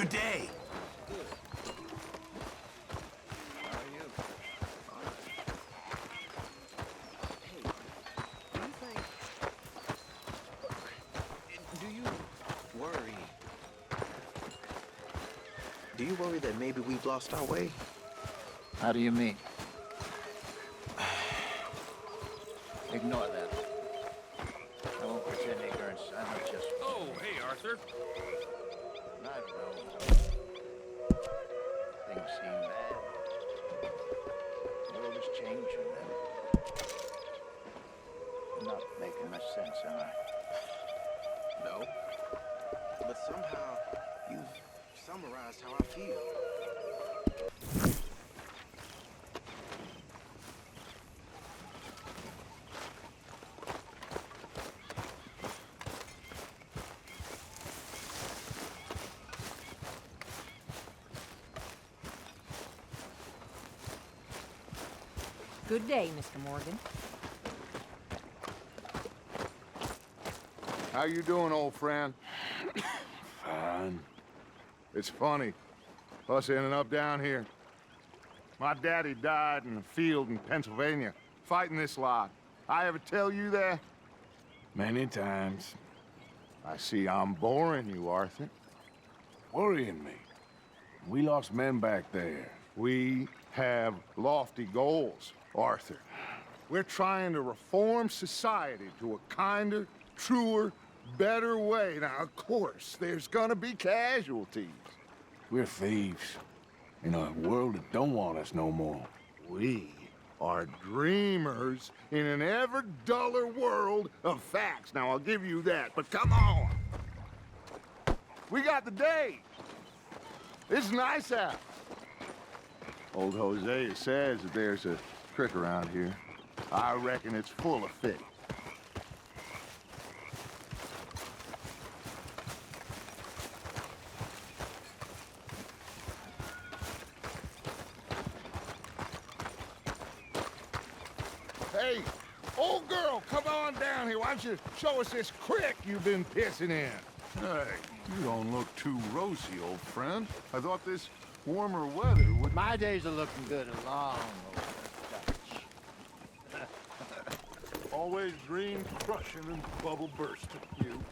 Good day. How are you? Do you worry? Do you worry that maybe we've lost our way? How do you mean? Ignore that. I won't pretend ignorance. I'm just... Oh, hey, Arthur. I don't know. Things seem bad. The world is changing, and I'm not making much sense, am I? No. But somehow, you've summarized how I feel. Good day, Mr. Morgan. How you doing, old friend? Fine. It's funny, us ending up down here. My daddy died in a field in Pennsylvania, fighting this lot. I ever tell you that? Many times. I see I'm boring you, Arthur. Worrying me. We lost men back there. We have lofty goals, Arthur. We're trying to reform society to a kinder, truer, better way. Now, of course, there's gonna be casualties. We're thieves. In a world that don't want us no more. We are dreamers in an ever duller world of facts. Now, I'll give you that, but come on. We got the day. It's nice out. Old Hosea says that there's a creek around here. I reckon it's full of fish. Hey, old girl, come on down here. Why don't you show us this creek you've been pissing in? Hey, you don't look too rosy, old friend. I thought this warmer weather would... My days are looking good along over Dutch. Always dreamed crushing and bubble bursting, you.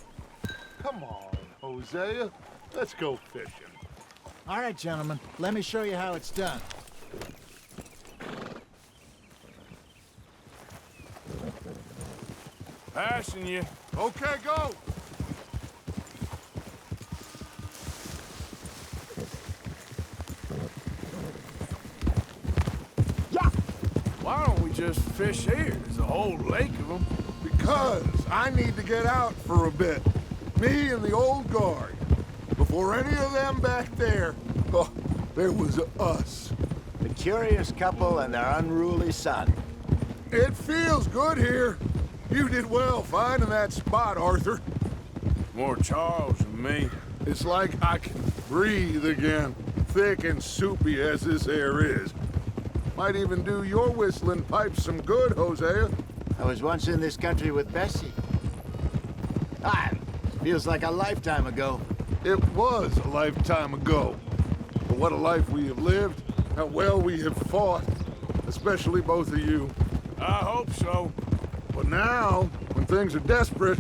Come on, Hosea. Let's go fishing. All right, gentlemen. Let me show you how it's done. Passing you. Okay, go. Why don't we just fish here? There's a whole lake of them. Because I need to get out for a bit. Me and the old guard. Before any of them back there, oh, there was us. The curious couple and their unruly son. It feels good here. You did well finding that spot, Arthur. More Charles than me. It's like I can breathe again, thick and soupy as this air is. Might even do your whistling pipes some good, Hosea. I was once in this country with Bessie. Feels like a lifetime ago. It was a lifetime ago. But what a life we have lived, how well we have fought, especially both of you. I hope so. But now, when things are desperate,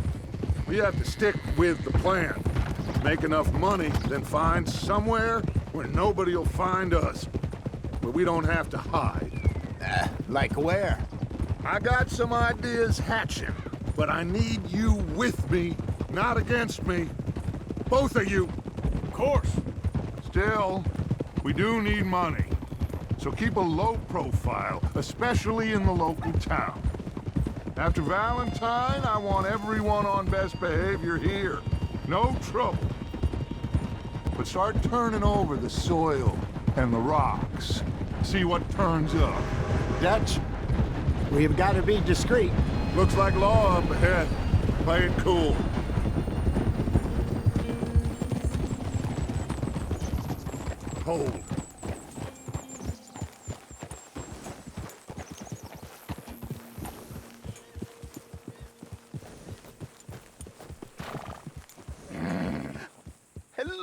we have to stick with the plan. Make enough money, then find somewhere where nobody will find us. Where we don't have to hide. Like where? I got some ideas hatching, but I need you with me, not against me. Both of you. Of course. Still, we do need money. So keep a low profile, especially in the local town. After Valentine, I want everyone on best behavior here. No trouble. But start turning over the soil and the rocks. See what turns up. Dutch, we've got to be discreet. Looks like law up ahead. Play it cool. Hold.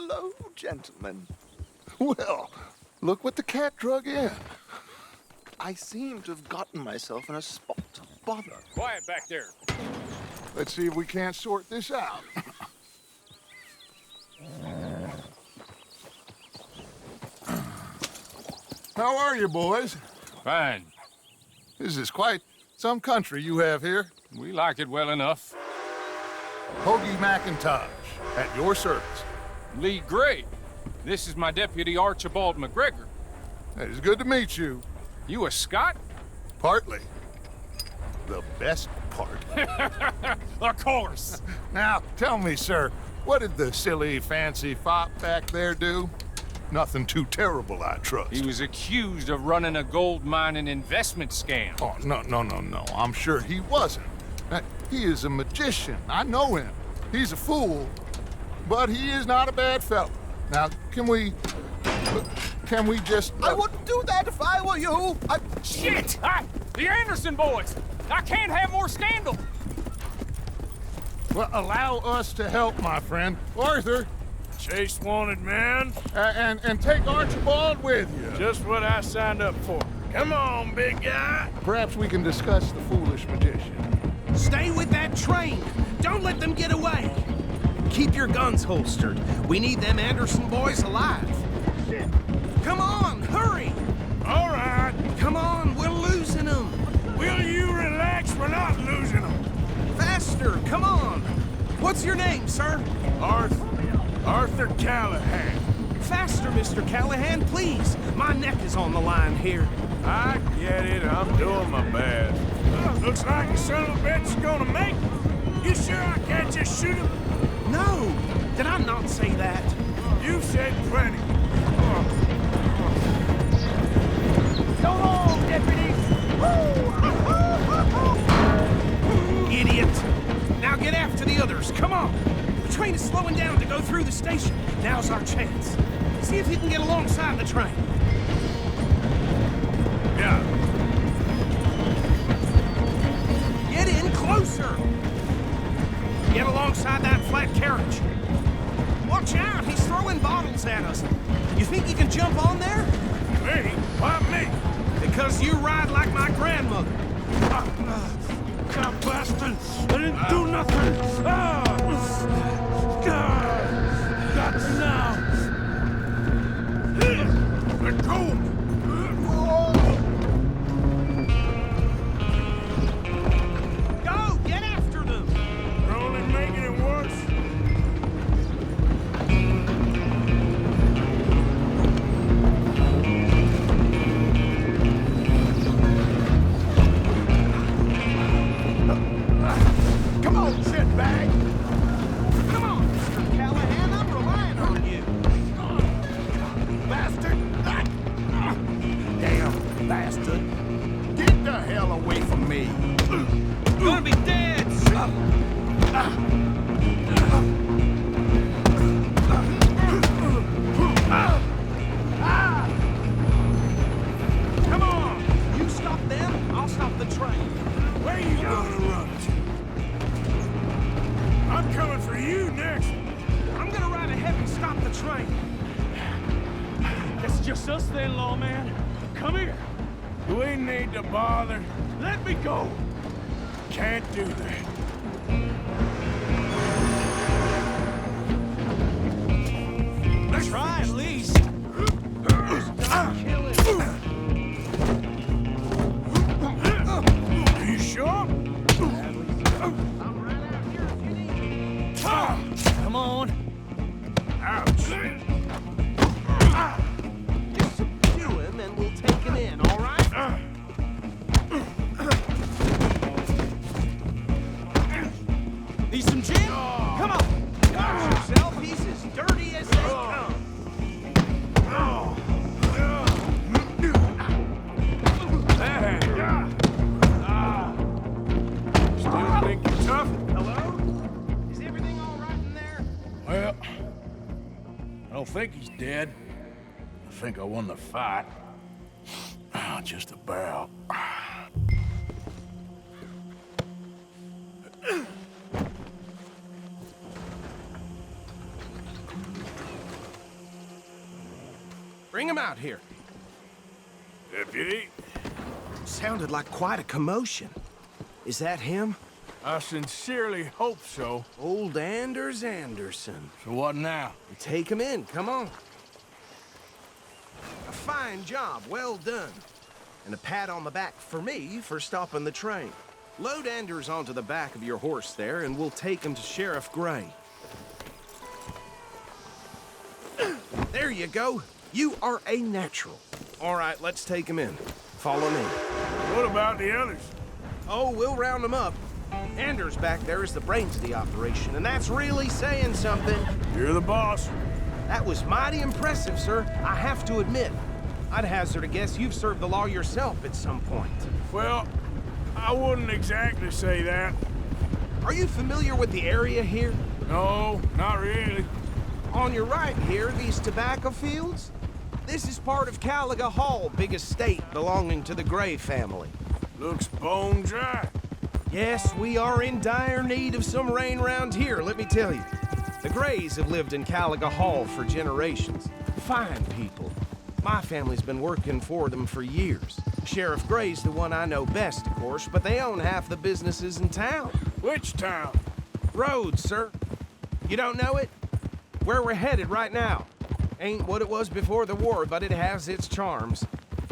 Hello, gentlemen. Well, look what the cat drug in. I seem to have gotten myself in a spot of bother. Quiet back there. Let's see if we can't sort this out. How are you, boys? Fine. This is quite some country you have here. We like it well enough. Hoagie McIntosh, at your service. Lee Gray. This is my deputy Archibald McGregor. It is good to meet you. You a Scot? Partly. The best part. Of course. Now, tell me, sir, what did the silly, fancy fop back there do? Nothing too terrible, I trust. He was accused of running a gold mining investment scam. Oh, no. I'm sure he wasn't. He is a magician. I know him. He's a fool, but he is not a bad fellow. Now, can we just... I wouldn't do that if I were you. Shit! The Anderson boys! I can't have more scandal! Well, allow us to help, my friend. Arthur, Chase wanted man. and take Archibald with you. Just what I signed up for. Come on, big guy. Perhaps we can discuss the foolish magician. Stay with that train! Don't let them get away! Keep your guns holstered. We need them Anderson boys alive. Come on, hurry! All right. Come on, we're losing them! Will you relax? We're not losing them. Faster, come on! What's your name, sir? Arthur Callahan. Faster, Mr. Callahan, please! My neck is on the line here. I get it. I'm doing my best. Looks like the son of a bitch is gonna make it. You sure I can't just shoot him? No! Did I not say that? You've said plenty. So long, deputies! Idiot! Now get after the others, come on! The train is slowing down to go through the station. Now's our chance. See if you can get alongside the train. Yeah. Get in closer! Get alongside that flat carriage. Watch out, he's throwing bottles at us. You think you can jump on there? Me? Why me? Because you ride like my grandmother. God bastard! I didn't do nothing! Got you now! Let go! Go! Get after them! You're only making it worse. Come on, shitbag. Come on, Mr. Callahan, I'm relying on you. Bastard. Damn bastard. Get the hell away from me. You're gonna be dead! Come on! You stop them, I'll stop the train. Where you gonna run to? I'm coming for you next. I'm gonna ride ahead and stop the train. It's just us then, lawman. Come here. We need to bother. Let me go. Can't do that. Let's try at least. Kill it. Are you sure? I'm right out here if you need me. Come on. Ouch. Just subdue him and we'll take him in, all right? Need some gin? Come on. Watch yourself. He's as dirty as they come. Still think you're tough? Hello? Is everything all right in there? Well, I don't think he's dead. I think I won the fight. Just about. Bring him out here. Deputy, Sounded like quite a commotion. Is that him? I sincerely hope so. Old Anders Anderson. So what now? Take him in, come on. A fine job, well done. And a pat on the back for me for stopping the train. Load Anders onto the back of your horse there, and we'll take him to Sheriff Gray. There you go. You are a natural. All right, let's take him in. Follow me. What about the others? Oh, we'll round them up. Anders back there is the brains of the operation, and that's really saying something. You're the boss. That was mighty impressive, sir. I have to admit. I'd hazard a guess you've served the law yourself at some point. Well, I wouldn't exactly say that. Are you familiar with the area here? No, not really. On your right here, these tobacco fields? This is part of Caliga Hall, big estate belonging to the Gray family. Looks bone dry. Yes, we are in dire need of some rain round here, let me tell you. The Grays have lived in Caliga Hall for generations. Fine people. My family's been working for them for years. Sheriff Gray's the one I know best, of course, but they own half the businesses in town. Which town? Rhodes, sir. You don't know it? Where we're headed right now. Ain't what it was before the war, but it has its charms.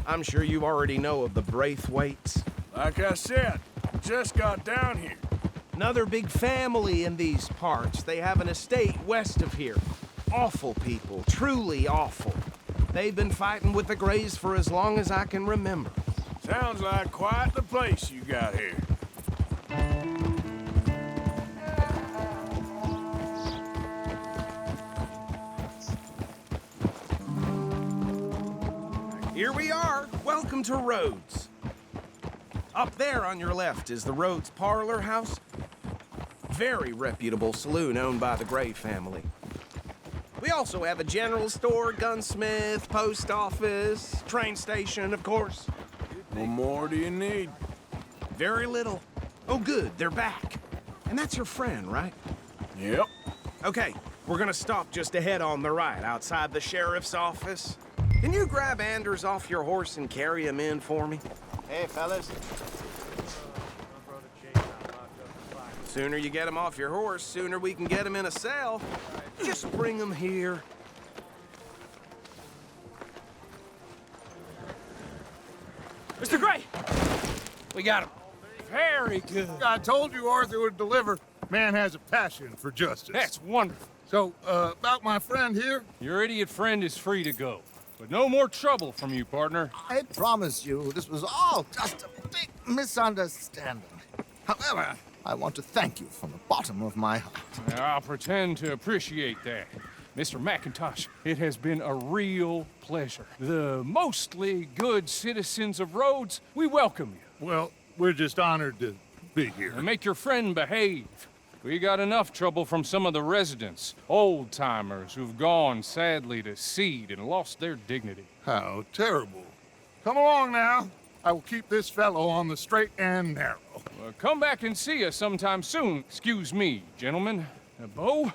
I'm sure you already know of the Braithwaites. Like I said, just got down here. Another big family in these parts. They have an estate west of here. Awful people, truly awful. They've been fighting with the Grays for as long as I can remember. Sounds like quite the place you got here. Here we are. Welcome to Rhodes. Up there on your left is the Rhodes Parlor House. Very reputable saloon owned by the Gray family. We also have a general store, gunsmith, post office, train station, of course. What more do you need? Very little. Oh, good, they're back. And that's your friend, right? Yep. Okay, we're gonna stop just ahead on the right, outside the sheriff's office. Can you grab Anders off your horse and carry him in for me? Hey, fellas. Sooner you get him off your horse, sooner we can get him in a cell. Just bring him here. Mr. Gray! We got him. Very good. I told you Arthur would deliver. Man has a passion for justice. That's wonderful. So, about my friend here? Your idiot friend is free to go. But no more trouble from you, partner. I promise you, this was all just a big misunderstanding. However, I want to thank you from the bottom of my heart. I'll pretend to appreciate that. Mr. McIntosh, it has been a real pleasure. The mostly good citizens of Rhodes, we welcome you. Well, we're just honored to be here. And make your friend behave. We got enough trouble from some of the residents, old-timers who've gone, sadly, to seed and lost their dignity. How terrible. Come along now. I will keep this fellow on the straight and narrow. Well, come back and see us sometime soon. Excuse me, gentlemen. Bo,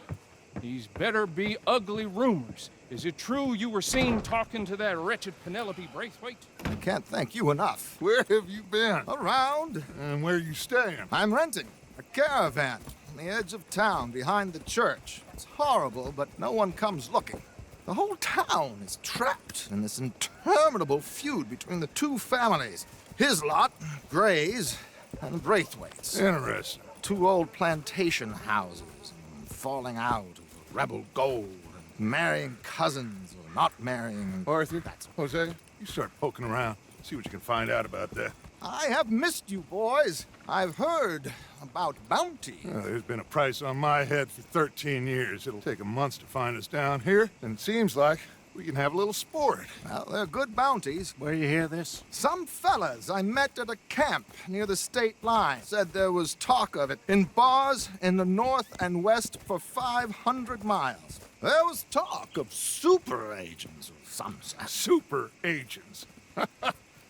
these better be ugly rumors. Is it true you were seen talking to that wretched Penelope Braithwaite? I can't thank you enough. Where have you been? Around. And where are you staying? I'm renting a caravan on the edge of town behind the church. It's horrible, but no one comes looking. The whole town is trapped in this interminable feud between the two families. His lot, Gray's, and the Braithwaites. Interesting. Two old plantation houses, and falling out of rebel gold, and marrying cousins or not marrying. Arthur, Jose, you start poking around. See what you can find out about that. I have missed you, boys. I've heard about bounty. There's been a price on my head for 13 years. It'll take 'em months to find us down here, and it seems like we can have a little sport. Well, they're good bounties. Where you hear this? Some fellas I met at a camp near the state line said there was talk of it in bars in the north and west for 500 miles. There was talk of super agents of some sort. Super agents.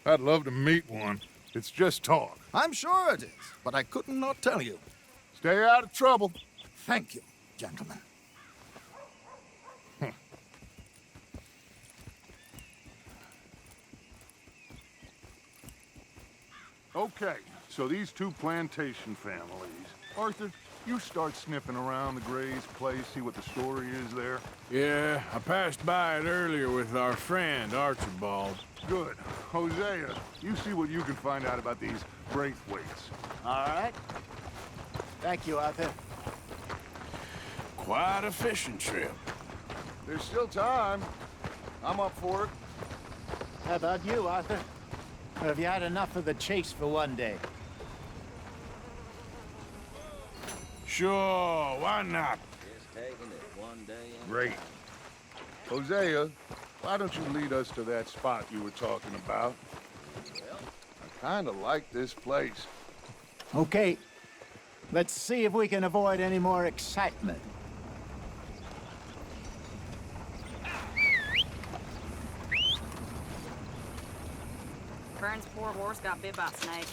I'd love to meet one. It's just talk. I'm sure it is, but I couldn't not tell you. Stay out of trouble. Thank you, gentlemen. Okay, so these two plantation families. Arthur, you start sniffing around the Gray's place, see what the story is there. Yeah, I passed by it earlier with our friend, Archibald. Good. Hosea, you see what you can find out about these Braithwaites. All right. Thank you, Arthur. Quite a fishing trip. There's still time. I'm up for it. How about you, Arthur? Or have you had enough of the chase for one day? Sure, why not? Great. Hosea, why don't you lead us to that spot you were talking about? I kind of like this place. Okay. Let's see if we can avoid any more excitement. Vern's poor horse got bit by a snake.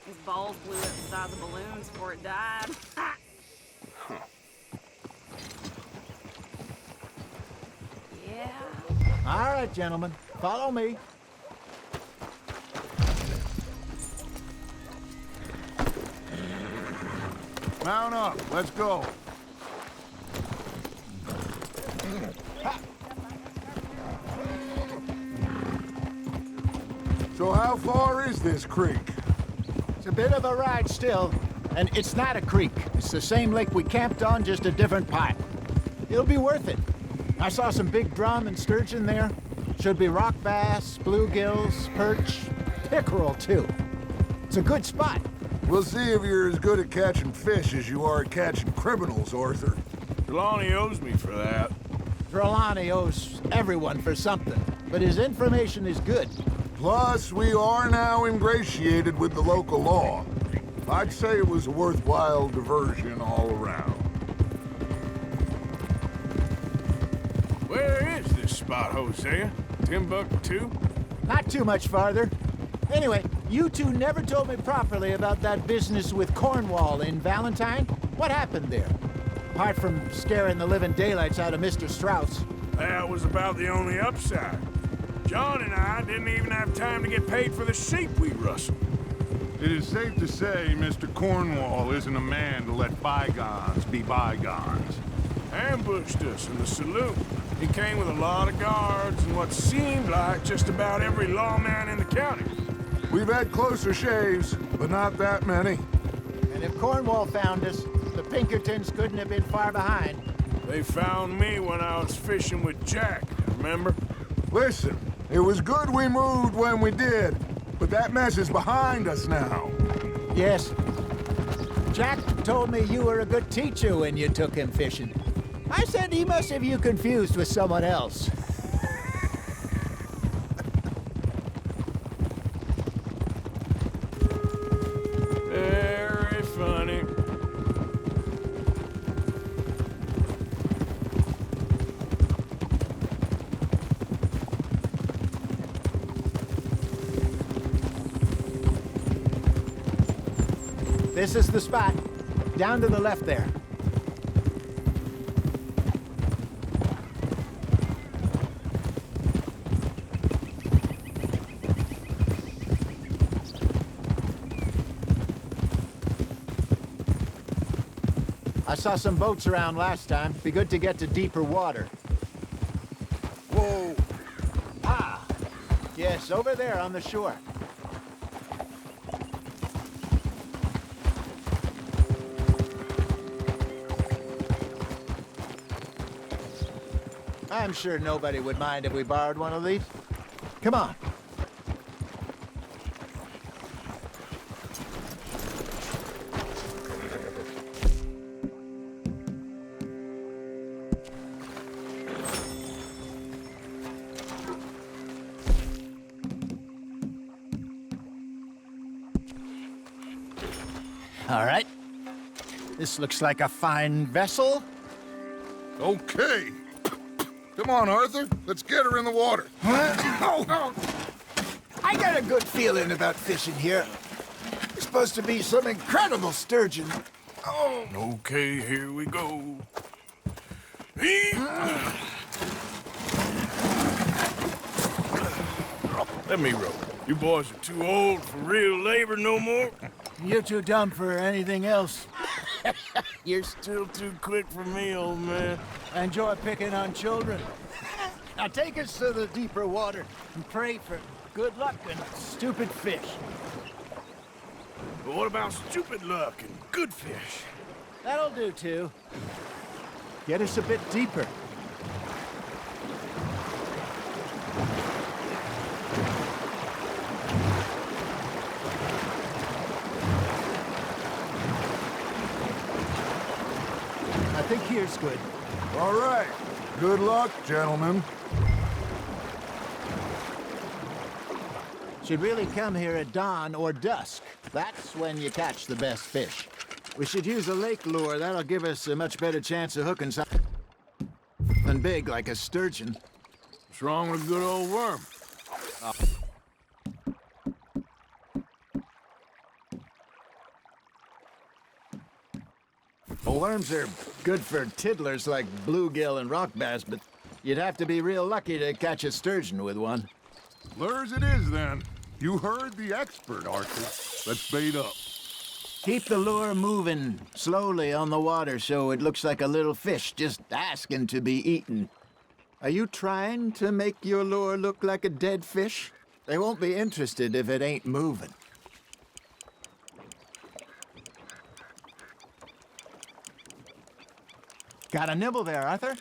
His balls blew up the size of balloons before it died. Yeah. All right, gentlemen. Follow me. Mount up. Let's go. So how far is this creek? It's a bit of a ride still, and it's not a creek. It's the same lake we camped on, just a different pipe. It'll be worth it. I saw some big drum and sturgeon there. Should be rock bass, bluegills, perch, pickerel too. It's a good spot. We'll see if you're as good at catching fish as you are at catching criminals, Arthur. Trelawney owes me for that. Trelawney owes everyone for something, but his information is good. Plus, we are now ingratiated with the local law. I'd say it was a worthwhile diversion all around. Where is this spot, Hosea? Timbuktu? Not too much farther. Anyway, you two never told me properly about that business with Cornwall in Valentine. What happened there? Apart from scaring the living daylights out of Mr. Strauss. That was about the only upside. John and I didn't even have time to get paid for the sheep we rustled. It is safe to say Mr. Cornwall isn't a man to let bygones be bygones. Ambushed us in the saloon. He came with a lot of guards and what seemed like just about every lawman in the county. We've had closer shaves, but not that many. And if Cornwall found us, the Pinkertons couldn't have been far behind. They found me when I was fishing with Jack, remember? Listen, it was good we moved when we did, but that mess is behind us now. Yes. Jack told me you were a good teacher when you took him fishing. I said he must have you confused with someone else. Very funny. This is the spot. Down to the left there. I saw some boats around last time. Be good to get to deeper water. Whoa! Ah! Yes, over there on the shore. I'm sure nobody would mind if we borrowed one of these. Come on. All right. This looks like a fine vessel. Okay. Come on, Arthur. Let's get her in the water. Oh. I got a good feeling about fishing here. There's supposed to be some incredible sturgeon. Oh. Okay, here we go. Let me row. You boys are too old for real labor no more. You're too dumb for anything else. You're still too quick for me, old man. I enjoy picking on children. Now take us to the deeper water and pray for good luck and stupid fish. But what about stupid luck and good fish? That'll do, too. Get us a bit deeper. I think here's good. All right. Good luck, gentlemen. Should really come here at dawn or dusk. That's when you catch the best fish. We should use a lake lure. That'll give us a much better chance of hooking something big like a sturgeon. What's wrong with a good old worm? Worms are good for tiddlers like bluegill and rock bass, but you'd have to be real lucky to catch a sturgeon with one. Lures it is, then. You heard the expert, Arthur. Let's bait up. Keep the lure moving slowly on the water so it looks like a little fish just asking to be eaten. Are you trying to make your lure look like a dead fish? They won't be interested if it ain't moving. Got a nibble there, Arthur?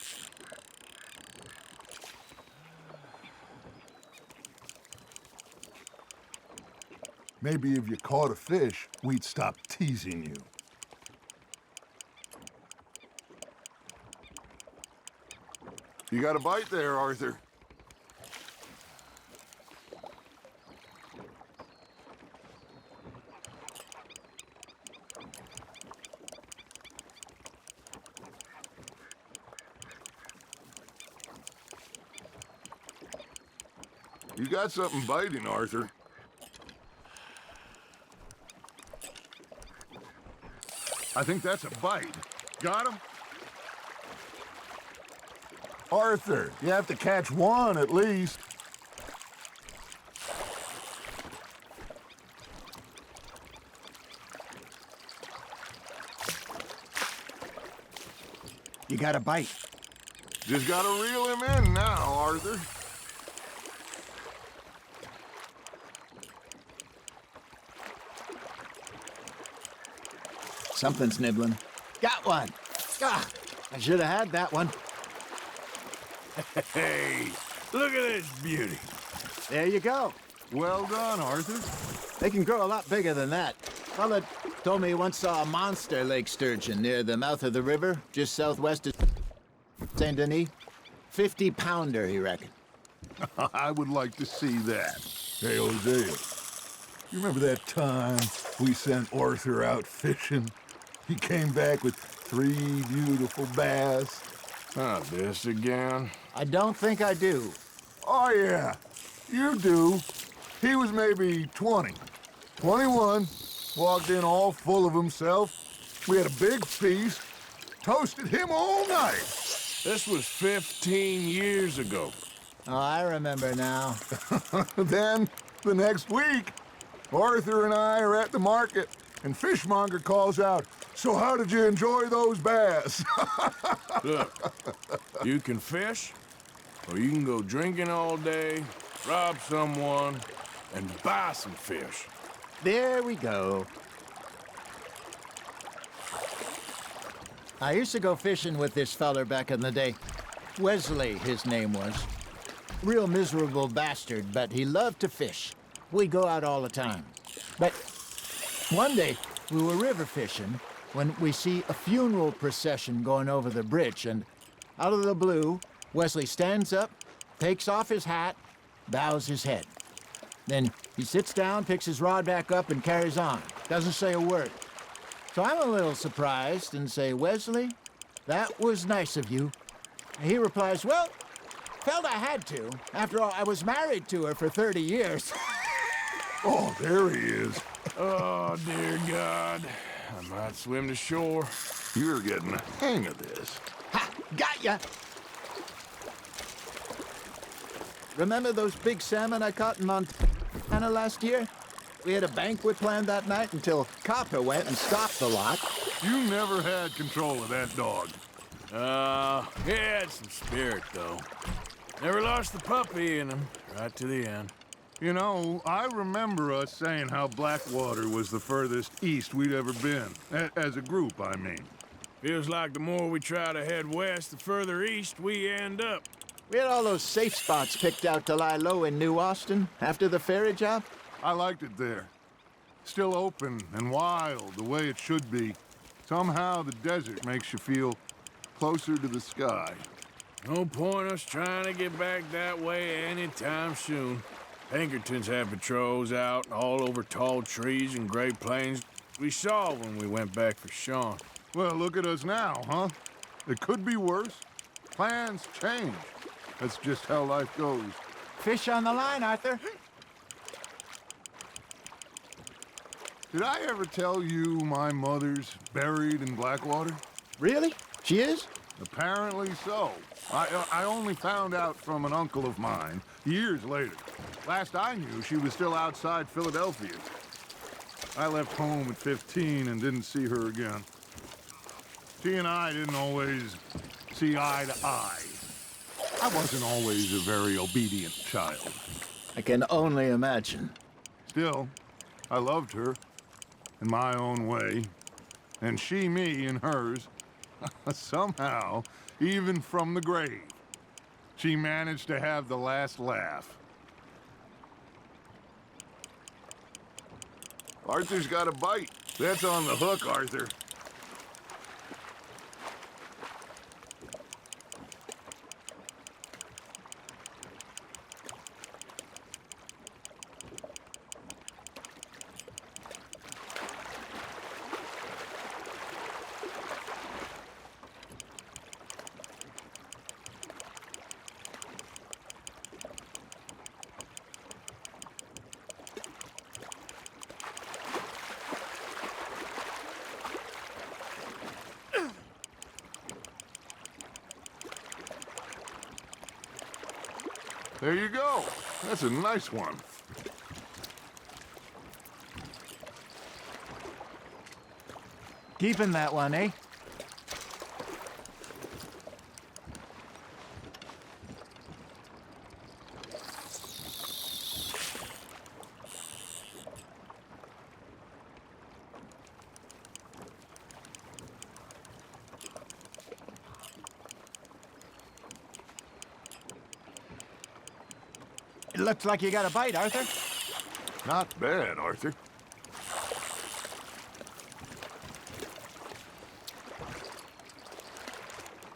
Maybe if you caught a fish, we'd stop teasing you. You got a bite there, Arthur. You got something biting, Arthur. I think that's a bite. Got him? Arthur, you have to catch one at least. You got a bite. Just gotta reel him in now, Arthur. Something's nibbling. Got one! Ah, I should have had that one. Hey, look at this beauty. There you go. Well done, Arthur. They can grow a lot bigger than that. Fella told me he once saw a monster lake sturgeon near the mouth of the river, just southwest of Saint Denis. 50-pounder, he reckoned. I would like to see that. Hey, Hosea, you remember that time we sent Arthur out fishing? He came back with 3 beautiful bass. Not this again. I don't think I do. Oh, yeah, you do. He was maybe 20, 21, walked in all full of himself. We had a big feast, toasted him all night. This was 15 years ago. Oh, I remember now. Then, the next week, Arthur and I are at the market, and Fishmonger calls out, "So how did you enjoy those bass?" Look, you can fish, or you can go drinking all day, rob someone, and buy some fish. There we go. I used to go fishing with this feller back in the day. Wesley, his name was. Real miserable bastard, but he loved to fish. We'd go out all the time. But one day, we were river fishing when we see a funeral procession going over the bridge, and out of the blue, Wesley stands up, takes off his hat, bows his head. Then he sits down, picks his rod back up, and carries on. Doesn't say a word. So I'm a little surprised and say, "Wesley, that was nice of you." And he replies, "Well, felt I had to. After all, I was married to her for 30 years. Oh, there he is. Oh, dear God. I might swim to shore. You're getting the hang of this. Ha! Got ya! Remember those big salmon I caught in Montana last year? We had a banquet planned that night until Copper went and stopped the lot. You never had control of that dog. He had some spirit, though. Never lost the puppy in him, right to the end. You know, I remember us saying how Blackwater was the furthest east we'd ever been. As a group, I mean. Feels like the more we try to head west, the further east we end up. We had all those safe spots picked out to lie low in New Austin after the ferry job. I liked it there. Still open and wild, the way it should be. Somehow the desert makes you feel closer to the sky. No point us trying to get back that way anytime soon. Pinkertons had patrols out all over tall trees and Great Plains. We saw when we went back for Sean. Well, look at us now, huh? It could be worse. Plans change. That's just how life goes. Fish on the line, Arthur. Did I ever tell you my mother's buried in Blackwater? Really? She is? Apparently so. I only found out from an uncle of mine years later. Last I knew, she was still outside Philadelphia. I left home at 15 and didn't see her again. She and I didn't always see eye to eye. I wasn't always a very obedient child. I can only imagine. Still, I loved her in my own way, and she me in hers. Somehow, even from the grave, she managed to have the last laugh. Arthur's got a bite. That's on the hook, Arthur. There you go. That's a nice one. Keeping that one, eh? It looks like you got a bite, Arthur. Not bad, Arthur.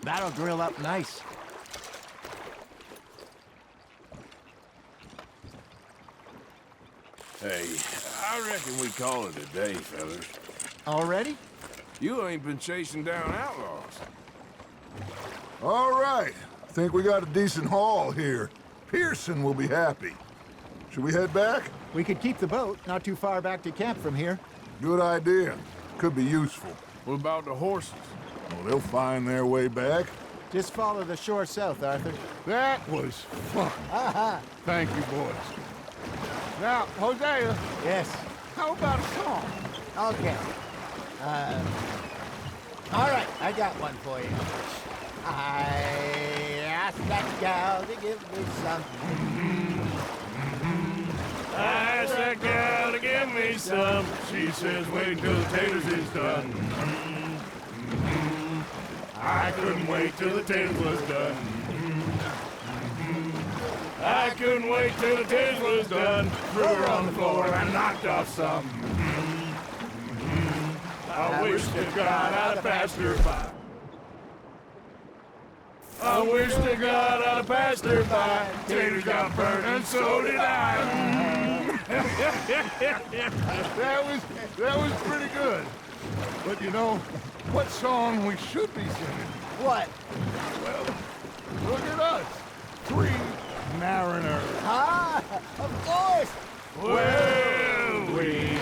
That'll grill up nice. Hey, I reckon we call it a day, fellas. Already? You ain't been chasing down outlaws. All right. Think we got a decent haul here. Pearson will be happy. Should we head back? We could keep the boat not too far back to camp from here. Good idea. Could be useful. What about the horses? Well, they'll find their way back. Just follow the shore south, Arthur. That was fun. Thank you, boys. Now, Hosea, Yes. how about a song? Okay. All right, I got one for you. I asked that gal to give me some. I asked that gal to give me some. She says, wait till the taters is done. I couldn't wait till the taters was done. I couldn't wait till the taters was done. Threw her on the floor and knocked off some. I wish to God I'd have passed her by. I wish to God I'd have passed her by. Taters got burned and so did I. That was pretty good. But you know, what song we should be singing? What? Well, look at us. 3 mariners. Ah, of course. Well, we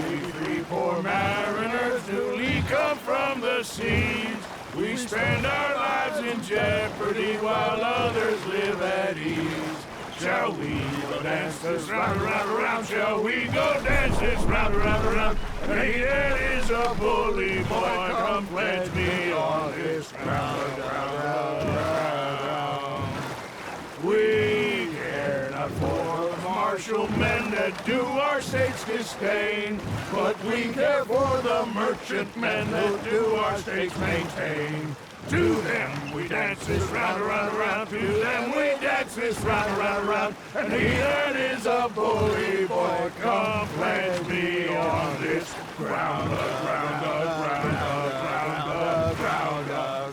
3 poor mariners newly come from the seas. We spend our lives in jeopardy while others live at ease. Shall we go dance this round, round, round? Shall we go dance this round, round, round? Hey, there is a bully boy, come pledge me on this ground, ground, ground. We care not for the martial men that do our state's disdain, but we care for the merchant men that do our state's maintain. To them we dance this round, round, round. To them we dance this round, round, round. And he that is a bully boy, come pledge me on this ground, ground, ground, ground, ground,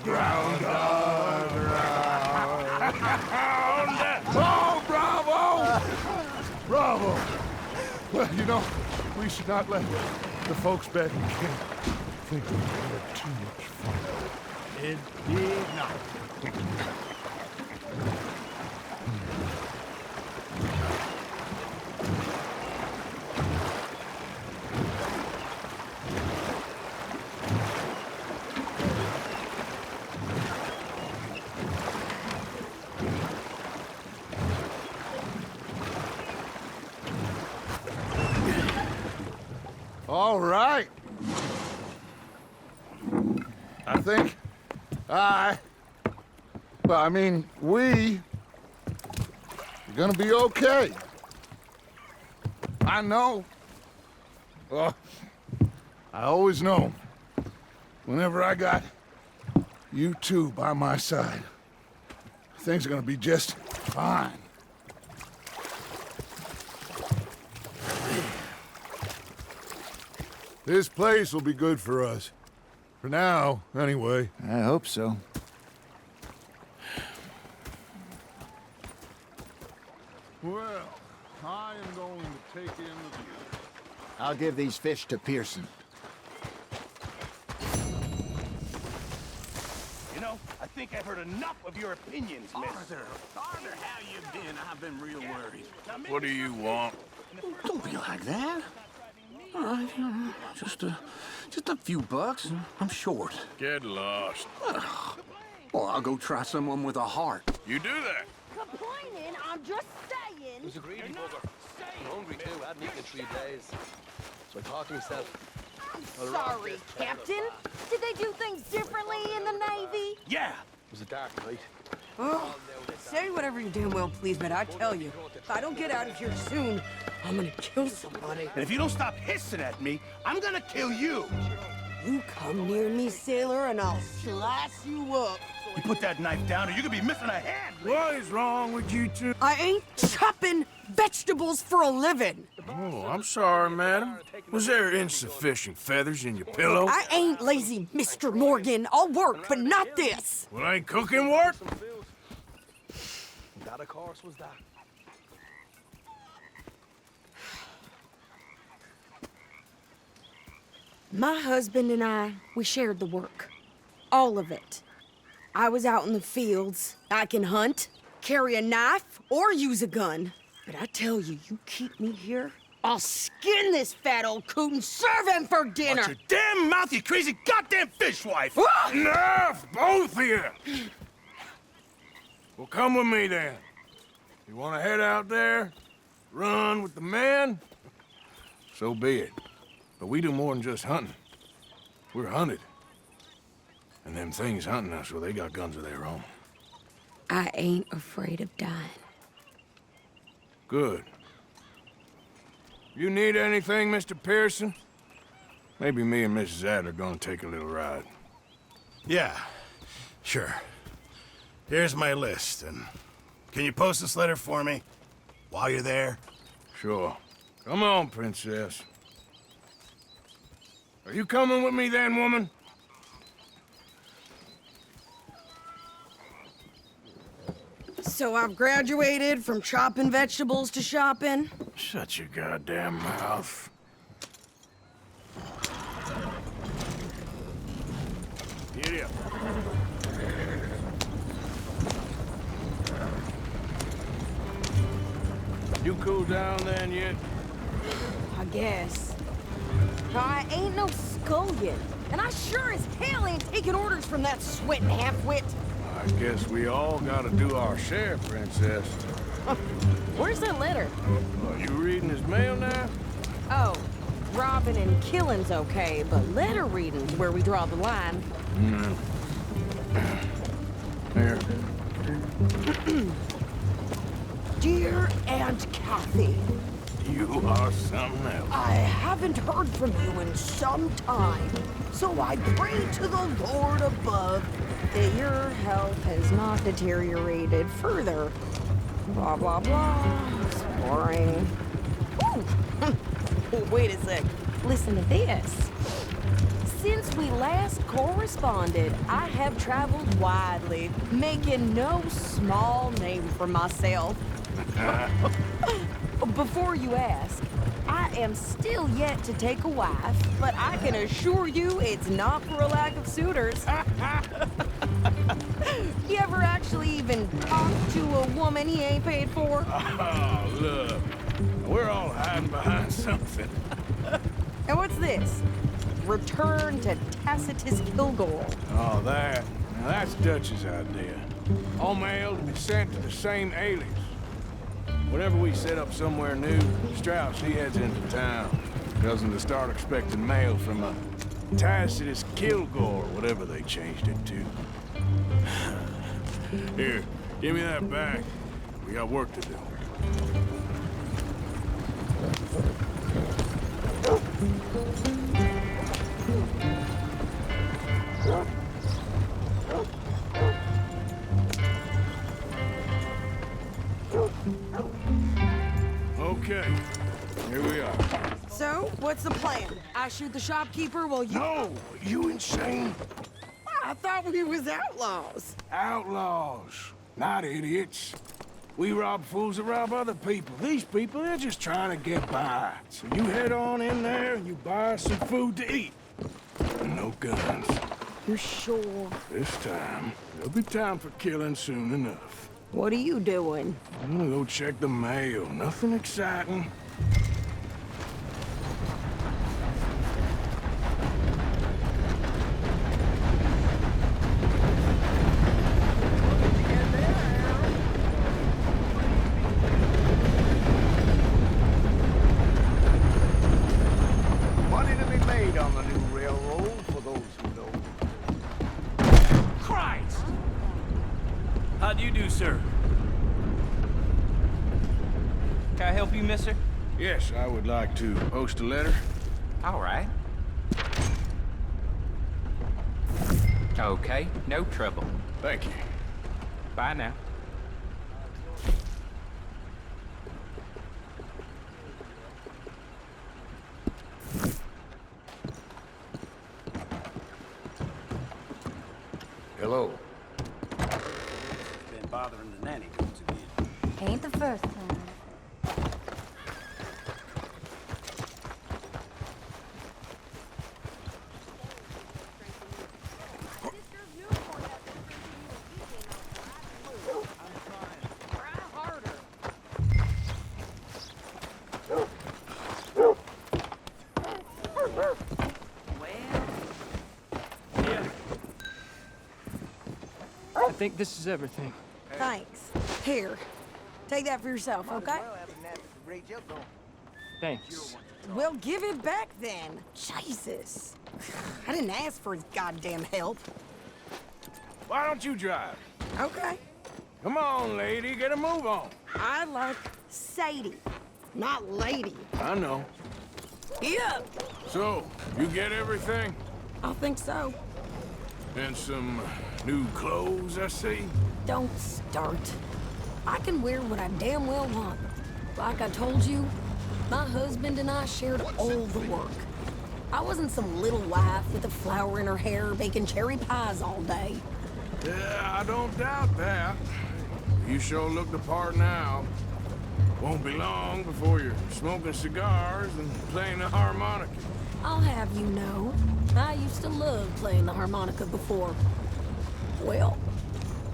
ground, ground. Oh, bravo! Bravo! Well, you know, we should not let the folks back in camp think we had too much fun. It did not. All right. I think we're gonna be okay. I know. Well, I always know. Whenever I got you two by my side, things are gonna be just fine. This place will be good for us. For now, anyway. I hope so. Well, I am going to take in the view. I'll give these fish to Pearson. You know, I think I've heard enough of your opinions, miss. Arthur, how you been? I've been real worried. What do you want? Don't be like that. All right, just a few bucks, and I'm short. Get lost. Well, I'll go try someone with a heart. You do that. Complaining, I'm just saying. It was a greedy bugger. I'm hungry too. I hadn't eaten in 3 days. So I thought to myself, I'm sorry, Captain. Did they do things differently in the Navy? Yeah. it was a dark night. Oh, say whatever you damn well please, but I tell you, if I don't get out of here soon, I'm gonna kill somebody. And if you don't stop hissing at me, I'm gonna kill you. You come near me, sailor, and I'll slice you up. You put that knife down or you're gonna be missing a hand. What is wrong with you two? I ain't chopping vegetables for a living. Oh, I'm sorry, madam. Was there insufficient feathers in your pillow? I ain't lazy, Mr. Morgan. I'll work, but not this. Well, ain't cooking work? That, of course, was that. My husband and I, we shared the work. All of it. I was out in the fields. I can hunt, carry a knife, or use a gun. But I tell you, you keep me here, I'll skin this fat old coot and serve him for dinner. Watch your damn mouth, you crazy goddamn fishwife! Enough, both of you! Well, come with me then. You want to head out there, run with the men? So be it. But we do more than just hunting. We're hunted. And them things hunting us, well, they got guns of their own. I ain't afraid of dying. Good. You need anything, Mr. Pearson? Maybe me and Mrs. Adler are gonna take a little ride. Yeah, sure. Here's my list, and can you post this letter for me while you're there? Sure. Come on, Princess. Are you coming with me then, woman? So I've graduated from chopping vegetables to shopping? Shut your goddamn mouth. Get up. You cool down then yet? I guess. I ain't no scullion, and I sure as hell ain't taking orders from that sweating half-wit. I guess we all gotta do our share, Princess. Where's that letter? Are you reading his mail now? Oh, robbing and killing's okay, but letter reading's where we draw the line. Here. Dear Aunt Kathy, You are something else. I haven't heard from you in some time, so I pray to the Lord above that your health has not deteriorated further. Blah, blah, blah. It's boring. Ooh. Wait a sec. Listen to this. Since we last corresponded, I have traveled widely, making no small name for myself. Before you ask, I am still yet to take a wife, but I can assure you it's not for a lack of suitors. You ever actually even talked to a woman he ain't paid for? Oh, look. We're all hiding behind something. And what's this? Return to Tacitus Kilgore. Oh, that. Now, that's Dutch's idea. All mail to be sent to the same alias. Whenever we set up somewhere new, Strauss, he heads into town. Doesn't to start expecting mail from a Tacitus Kilgore, whatever they changed it to. Here, give me that back. We got work to do. Okay, here we are. So, what's the plan? I shoot the shopkeeper while you... No! You insane? I thought we was outlaws. Outlaws, not idiots. We rob fools that rob other people. These people, they're just trying to get by. So you head on in there and you buy some food to eat. And no guns. You sure? This time, there'll be time for killing soon enough. What are you doing? I'm gonna go check the mail. Nothing exciting. Money to be made on the new railroad, for those who know. Christ! How do you do, sir? Can I help you, mister? Yes, I would like to post a letter. All right. Okay, no trouble. Thank you. Bye now. Hello. Been bothering the nanny goats again. Ain't the first time. I think this is everything. Thanks. Here, take that for yourself, okay? Thanks. Well, give it back then. Jesus. I didn't ask for his goddamn help. Why don't you drive? Okay. Come on, lady, get a move on. I like Sadie, not lady. I know. Yeah. So, you get everything? I think so. And some new clothes, I see? Don't start. I can wear what I damn well want. Like I told you, my husband and I shared all the work. I wasn't some little wife with a flower in her hair baking cherry pies all day. Yeah, I don't doubt that. You sure look the part now. Won't be long before you're smoking cigars and playing the harmonica. I'll have you know, I used to love playing the harmonica before. Well,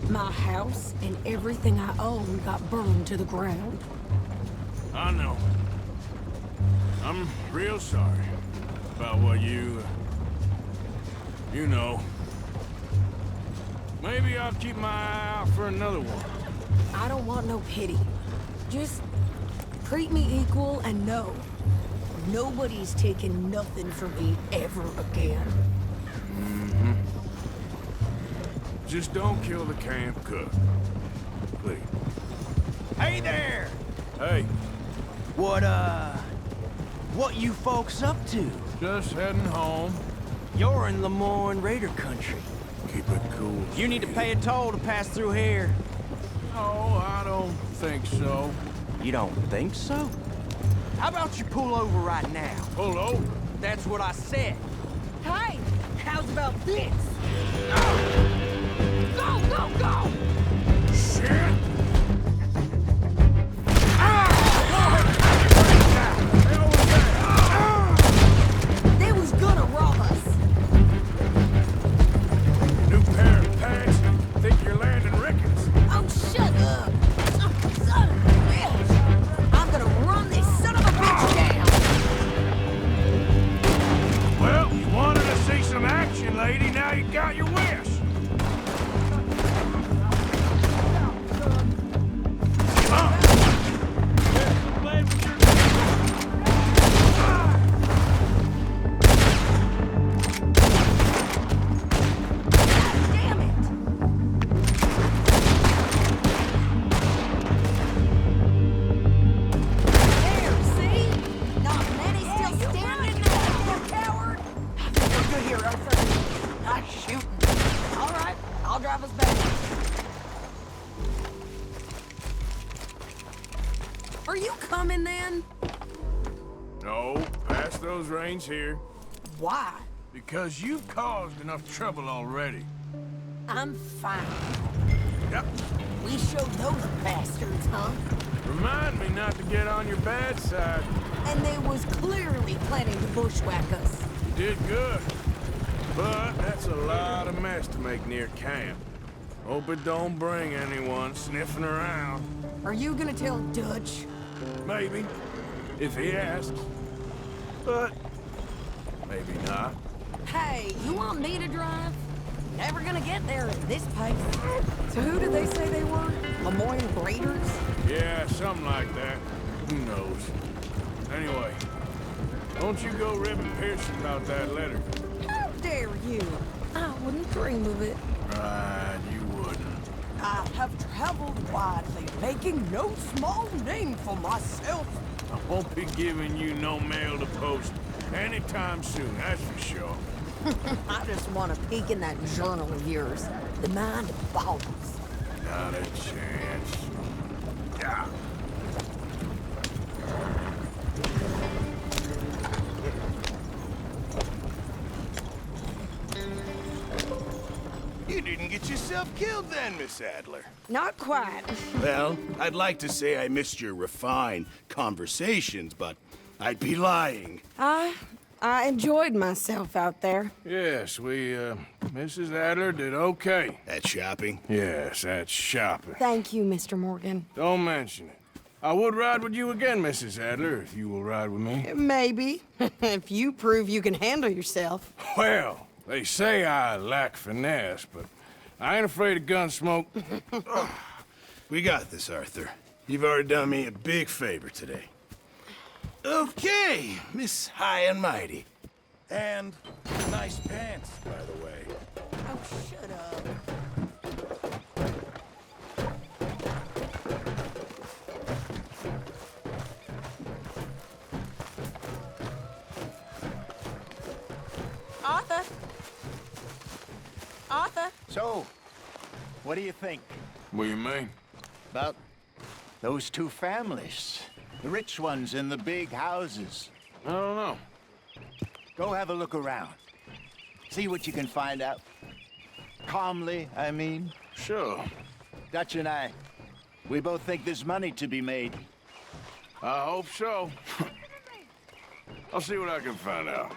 my house and everything I own got burned to the ground. I know. I'm real sorry about what you know. Maybe I'll keep my eye out for another one. I don't want no pity. Just treat me equal and no. Nobody's taking nothing from me ever again. Mm-hmm. Just don't kill the camp cook. Please. Hey there! Hey. What you folks up to? Just heading home. You're in Lemoyne Raider country. Keep it cool. You need to pay a toll to pass through here. No, I don't think so. You don't think so? How about you pull over right now? Pull over? That's what I said. Hey, how's about this? Go, go, go! Shit! They was gonna rob us. New pair of pants? Think you're landing Ricketts? Oh, shut up! Son of a bitch! I'm gonna run this son of a bitch down! Well, you wanted to see some action, lady. Now you got your wish. Damn it! There, see? Not many still standing there, coward! I think we're good here, Arthur. Nice shooting. All right, I'll drive us back. Are you coming then? No, pass those reins here. Why? Because you've caused enough trouble already. I'm fine. Yep. We showed those bastards, huh? Remind me not to get on your bad side. And they was clearly planning to bushwhack us. You did good. But that's a lot of mess to make near camp. Hope it don't bring anyone sniffing around. Are you gonna tell Dutch? Maybe, if he asks. But maybe not. Hey, you want me to drive? Never gonna get there at this pace. So who did they say they were? Lemoyne Raiders? Yeah, something like that. Who knows? Anyway, don't you go ribbing Pearson about that letter. How dare you? I wouldn't dream of it. Right, you wouldn't. I have traveled widely, making no small name for myself. I won't be giving you no mail to post anytime soon, that's for sure. I just want to peek in that journal of yours. The mind boggles. Not a chance. Yeah. You didn't get yourself killed then, Miss Adler. Not quite. Well, I'd like to say I missed your refined conversations, but I'd be lying. I enjoyed myself out there. Yes, Mrs. Adler did okay. At shopping? Yes, that's shopping. Thank you, Mr. Morgan. Don't mention it. I would ride with you again, Mrs. Adler, if you will ride with me. Maybe. If you prove you can handle yourself. Well, they say I lack finesse, but I ain't afraid of gun smoke. We got this, Arthur. You've already done me a big favor today. Okay, Miss High and Mighty. And nice pants, by the way. Oh, shut up. Arthur? Arthur? So, what do you think What do you mean? about those two families? The rich ones in the big houses. I don't know. Go have a look around. See what you can find out. Calmly, I mean. Sure. Dutch and I, we both think there's money to be made. I hope so. I'll see what I can find out.